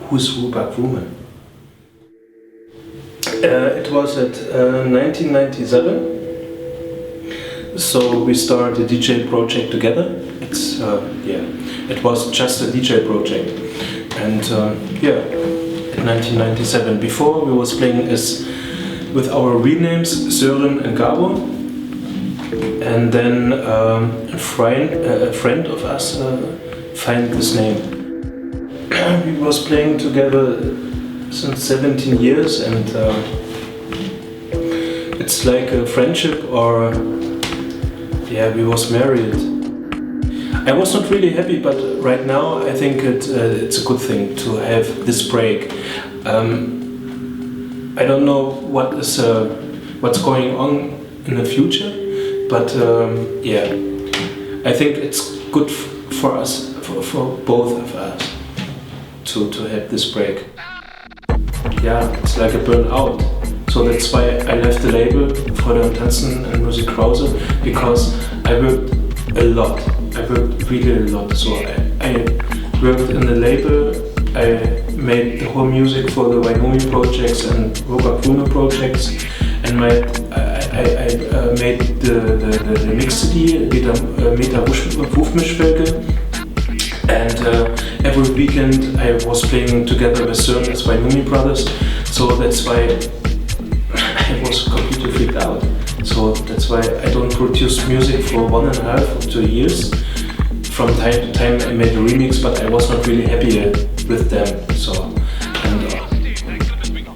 Who's Robag Wruhme? It was at 1997. So we started a DJ project together. It was just a DJ project, and in 1997. Before we was playing with our real names Søren and Gabo, and then a friend of us found this name. We was playing together since 17 years, and it's like a friendship, or we was married. I was not really happy, but right now I think it's a good thing to have this break. I don't know what's going on in the future, but I think it's good for us, for both of us, to have this break. It's like a burnout. So that's why I left the label for the Tanzen and Musik Krause, because I worked a lot. I worked really a lot. So I worked in the label. I made the whole music for the Wighnomy projects and Robag Wruhme projects, and I made the mix CD, Meta Wurfmischwelke, and every weekend I was playing together with Søren as Wighnomy Brothers. So that's why I was completely freaked out. So that's why I don't produce music for 1.5 or 2 years. From time to time I made a remix, but I was not really happy with them. So, and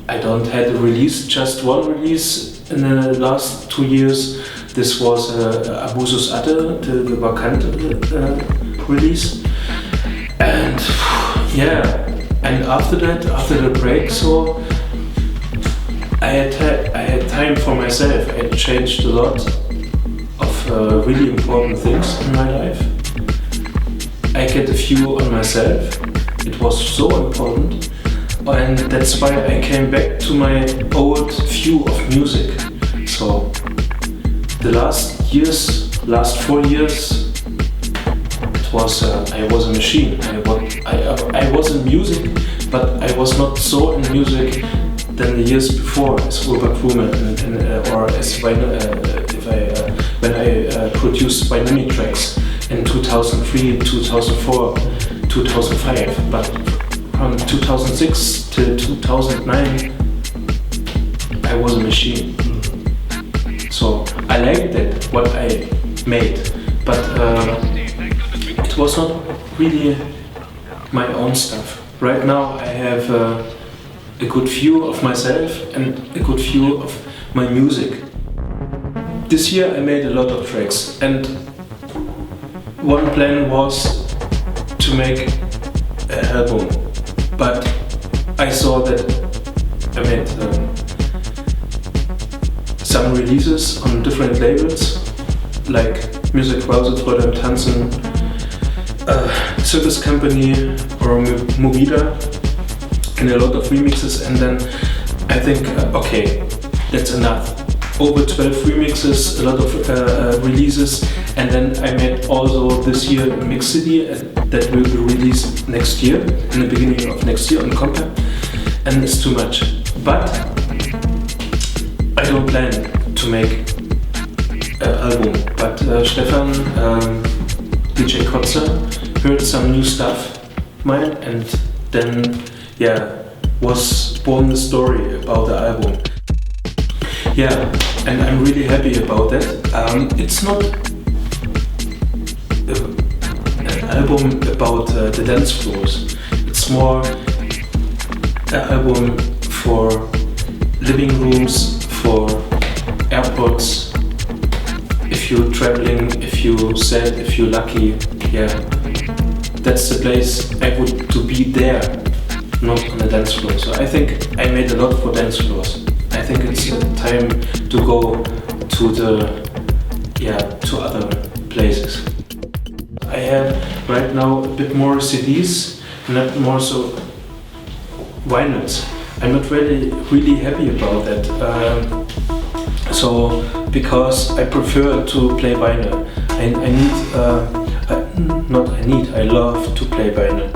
I don't had a release, just one release in the last 2 years. This was Abusus Atte, the Vakant release. And and after that, after the break, so I had time for myself. I changed a lot of really important things in my life. I get a view on myself. It was so important, and that's why I came back to my old view of music. So the last 4 years, it was I was a machine. I was in music, but I was not so in music than the years before as Robag Wruhme or as when I produced Wighnomy tracks in 2003, 2004, 2005. But from 2006 to 2009, I was a machine. So I liked that, what I made, but it was not really my own stuff. Right now I have a good view of myself and a good view of my music. This year I made a lot of tracks, and one plan was to make an album, but I saw that I made some releases on different labels, like Musik Krause, Tanzen, Circus Company or Movida, and a lot of remixes, and then I think, okay, that's enough. Over 12 remixes, a lot of releases, and then I made also this year a mix CD that will be released next year, in the beginning of next year on compact, and it's too much. But I don't plan to make an album, but Stefan, DJ Kotzer, heard some new stuff mine, and then was born the story about the album. And I'm really happy about that. It's not an album about the dance floors. It's more an album for living rooms, for airports. If you're traveling, if you're sad, if you're lucky, that's the place I would to be there, not on the dance floor. So I think I made a lot for dance floors. I think it's time to go to to other places. I have right now a bit more CDs, not more so vinyls. I'm not really happy about that. So because I prefer to play vinyl. I love to play vinyl.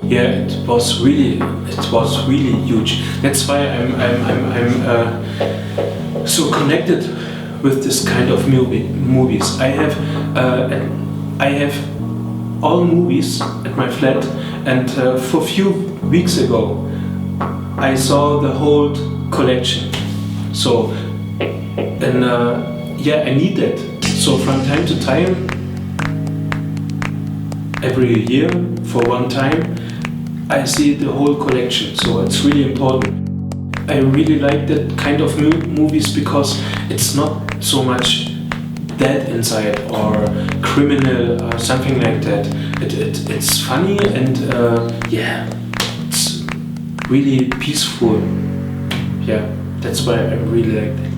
Yeah, it was really huge. That's why I'm so connected with this kind of movies. I have all movies at my flat, and for a few weeks ago I saw the whole collection. So and yeah, I need that. So from time to time, every year for one time, I see the whole collection. So it's really important. I really like that kind of movies because it's not so much dead inside or criminal or something like that. It's funny and yeah, it's really peaceful. Yeah, that's why I really like that.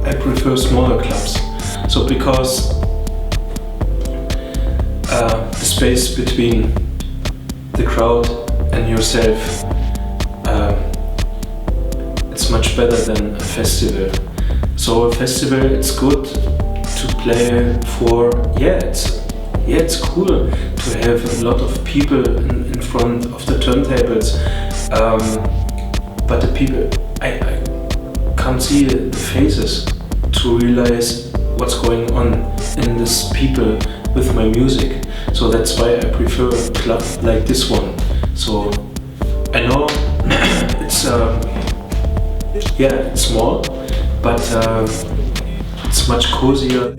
I prefer smaller clubs. So because the space between the crowd and yourself, it's much better than a festival. So a festival, it's good to play for, it's cool to have a lot of people in front of the turntables, but the people, I can't see the faces to realize what's going on in this people with my music. So that's why I prefer a club like this one. So I know it's it's small, but it's much cozier.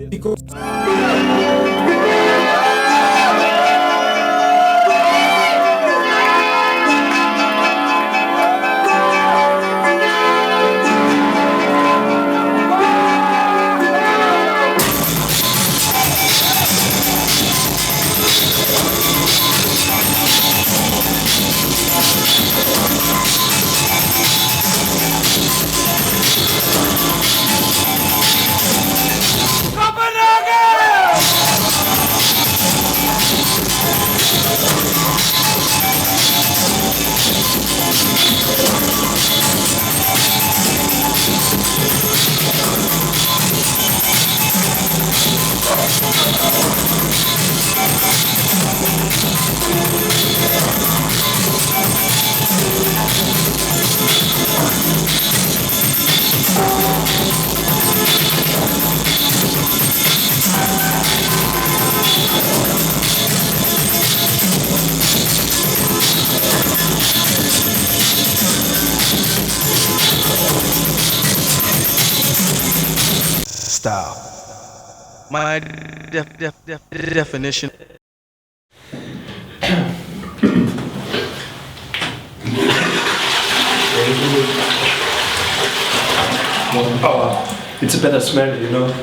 Style. My definition. Oh, it's a better smell, you know.